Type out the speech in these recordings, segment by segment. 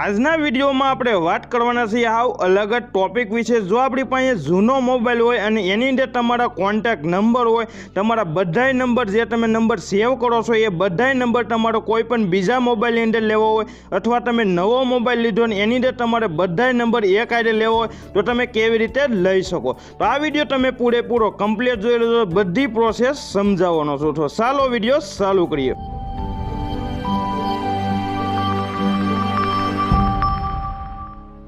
આજના વિડીયોમાં આપણે વાત કરવાના છીએ હાવ અલગ જ ટોપિક વિશે। જો આપણી પાસે જૂનો મોબાઈલ હોય અને એની અંદર તમારા કોન્ટેક્ટ નંબર હોય, તમારા બધાય નંબર જે તમે નંબર સેવ કરો છો એ બધાય નંબર તમારો કોઈ પણ બીજા મોબાઈલની અંદર લેવો હોય અથવા તમે નવો મોબાઈલ લીધો ને એની અંદર તમારે બધાય નંબર એક આડે લેવો હોય તો તમે કેવી રીતે લઈ શકો। તો આ વિડીયો તમે પૂરેપૂરો કમ્પ્લીટ જોઈ લેજો, બધી પ્રોસેસ સમજાવવાનો છું। તો ચાલો વિડીયો ચાલુ કરીએ।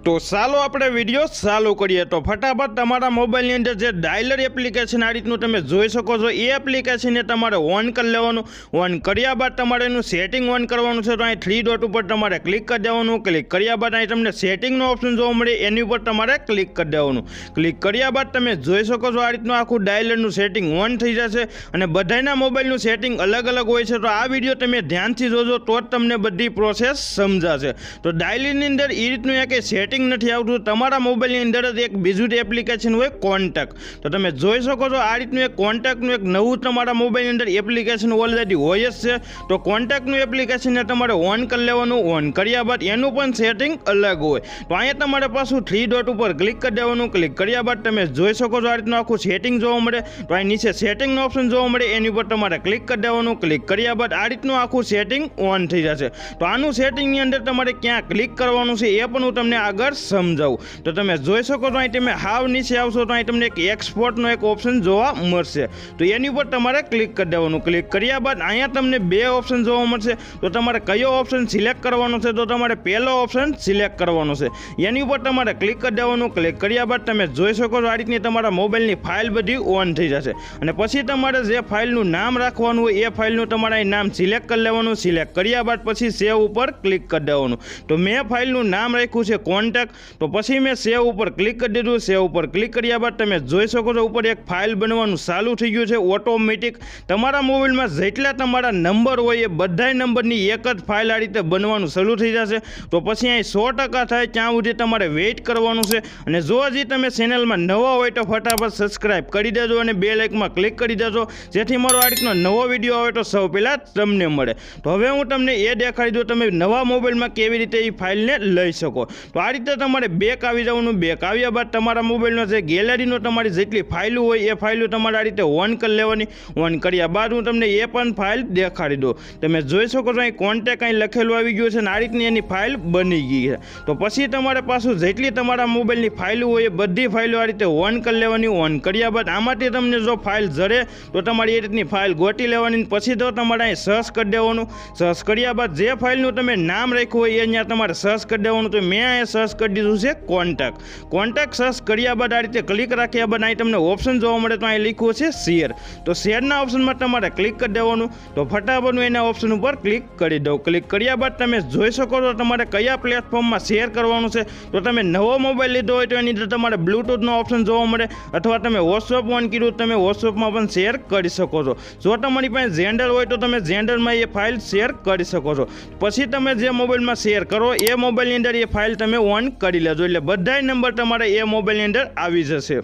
તો ચાલો આપણે વિડીયો ચાલુ કરીએ। તો ફટાફટ તમારા મોબાઈલની અંદર જે ડાયલર એપ્લિકેશન આ રીતનું તમે જોઈ શકો છો, એ એપ્લિકેશનને તમારે ઓન કરી લેવાનું। ઓન કર્યા બાદ તમારે એનું સેટિંગ ઓન કરવાનું છે। તો અહીં થ્રી ડોટ ઉપર તમારે ક્લિક કરી દેવાનું। ક્લિક કર્યા બાદ અહીં તમને સેટિંગનો ઓપ્શન જોવા મળે, એની ઉપર તમારે ક્લિક કરી દેવાનું। ક્લિક કર્યા બાદ તમે જોઈ શકો છો આ રીતનું આખું ડાયલરનું સેટિંગ ઓન થઈ જશે અને બધાના મોબાઈલનું સેટિંગ અલગ અલગ હોય છે। તો આ વિડીયો તમે ધ્યાનથી જોજો તો જ તમને બધી પ્રોસેસ સમજાશે। તો ડાયલરની અંદર એ રીતનું એક સેટિંગ નથી આવતું, તમારા મોબાઈલની અંદર જ એક બીજું એપ્લિકેશન હોય કોન્ટેક્ટ। તો તમે જોઈ શકો છો આ રીતનું એક કોન્ટેક્ટનું એક નવું તમારા મોબાઈલની અંદર એપ્લિકેશન ઓલરેડી હોય જ છે। તો કોન્ટેક્ટનું એપ્લિકેશનને તમારે ઓન કરી લેવાનું। ઓન કર્યા બાદ એનું પણ સેટિંગ અલગ હોય। તો અહીંયા તમારે પાછું થ્રી ડોટ ઉપર ક્લિક કરી દેવાનું। ક્લિક કર્યા બાદ તમે જોઈ શકો છો આ રીતનું આખું સેટિંગ જોવા મળે। તો અહીં નીચે સેટિંગનો ઓપ્શન જોવા મળે, એની ઉપર તમારે ક્લિક કરી દેવાનું। ક્લિક કર્યા બાદ આ રીતનું આખું સેટિંગ ઓન થઈ જશે। તો આનું સેટિંગની અંદર તમારે ક્યાં ક્લિક કરવાનું છે એ પણ હું તમને આગળ સમજાવું। તો તમે જોઈ શકો છો અહીં તમે હાવ નીચે આવશો તો અહીં તમને એક એક્સપોર્ટનો એક ઓપ્શન જોવા મળશે। તો એની ઉપર તમારે ક્લિક કરી દેવાનું। ક્લિક કર્યા બાદ અહીંયા તમને બે ઓપ્શન જોવા મળશે। તો તમારે કયો ઓપ્શન સિલેક્ટ કરવાનો છે, તો તમારે પહેલો ઓપ્શન સિલેક્ટ કરવાનો છે, એની ઉપર તમારે ક્લિક કરી દેવાનું। ક્લિક કર્યા બાદ તમે જોઈ શકો છો આ રીતની તમારા મોબાઈલની ફાઇલ બધી ઓન થઈ જશે અને પછી તમારે જે ફાઇલનું નામ રાખવાનું હોય એ ફાઇલનું તમારે અહીં નામ સિલેક્ટ કરી લેવાનું। સિલેક્ટ કર્યા બાદ પછી સેવ ઉપર ક્લિક કરી દેવાનું। તો મેં ફાઇલનું નામ રાખ્યું છે કોન્ટેક્ટ, તો પછી મેં સેવ ઉપર ક્લિક કરી દીધું। સેવ ઉપર ક્લિક કર્યા બાદ તમે જોઈ શકો છો ઉપર એક ફાઇલ બનવાનું ચાલુ થઈ ગયું છે ઓટોમેટિક। તમારા મોબાઈલમાં જેટલા તમારા નંબર હોય એ બધા નંબરની એક જ ફાઇલ આ રીતે બનવાનું શરૂ થઈ જશે। તો પછી અહીં 100% થાય ત્યાં સુધી તમારે વેઇટ કરવાનું છે। અને જો હજી તમે ચેનલમાં નવા હોય તો ફટાફટ સબસ્ક્રાઇબ કરી દેજો અને બેલ આઇકનમાં ક્લિક કરી દેજો, જેથી મારો આ રીતનો નવો વિડીયો આવે તો સૌ પહેલાં તમને મળે। તો હવે હું તમને એ દેખાડી દઉં તમે નવા મોબાઈલમાં કેવી રીતે એ ફાઇલને લઈ શકો। તો આ રીતે તમારે બેક આવી જવાનું। બેક આવ્યા બાદ તમારા મોબાઈલનો જે ગેલેરીનો તમારી જેટલી ફાઇલો હોય એ ફાઇલો તમારે આ રીતે ઓન કરી લેવાની। ઓન કર્યા બાદ હું તમને એ પણ ફાઇલ દેખાડી દઉં। તમે જોઈ શકો છો અહીં કોન્ટેક્ટ અહીં લખેલું આવી ગયું છે અને આ રીતની એની ફાઇલ બની ગઈ છે। તો પછી તમારે પાછું જેટલી તમારા મોબાઈલની ફાઇલો હોય એ બધી ફાઇલો આ રીતે ઓન કરી લેવાની। ઓન કર્યા બાદ આમાંથી તમને જો ફાઇલ જરે તો તમારી એ રીતની ફાઇલ ગોતી લેવાની। પછી તો તમારે અહીં સર્ચ કરી દેવાનું। સર્ચ કર્યા બાદ જે ફાઇલનું તમે નામ રાખ્યું હોય એ અહીંયા તમારે સર્ચ કરી દેવાનું। તો મેં અહીંયા સર્ચ કરી દીધું છે કોન્ટેક્ટ। કોન્ટેક્ટ સર્ચ કર્યા બાદ આ રીતે ક્લિક રાખ્યા બાદ અહીં તમને ઓપ્શન જોવા મળે, તો અહીં લખ્યું છે શેર। તો શેરના ઓપ્શનમાં તમારે ક્લિક કરી દેવાનું। તો ફટાફટ હું એના ઓપ્શન ઉપર ક્લિક કરી દઉં। ક્લિક કર્યા બાદ તમે જોઈ શકો છો તમારે કયા પ્લેટફોર્મમાં શેર કરવાનું છે। તો તમે નવો મોબાઈલ લીધો હોય તો એની અંદર તમારે બ્લૂટૂથનો ઓપ્શન જોવા મળે, અથવા તમે વોટ્સઅપ ઓન કર્યું તમે વોટ્સઅપમાં પણ શેર કરી શકો છો। જો તમારી પાસે જેન્ડર હોય તો તમે જેન્ડરમાં એ ફાઇલ શેર કરી શકો છો। પછી તમે જે મોબાઈલમાં શેર કરો એ મોબાઈલની અંદર એ ફાઇલ તમે ઓન કરી લેજો, એટલે બધા નંબર તમારે એ મોબાઈલની અંદર આવી જશે।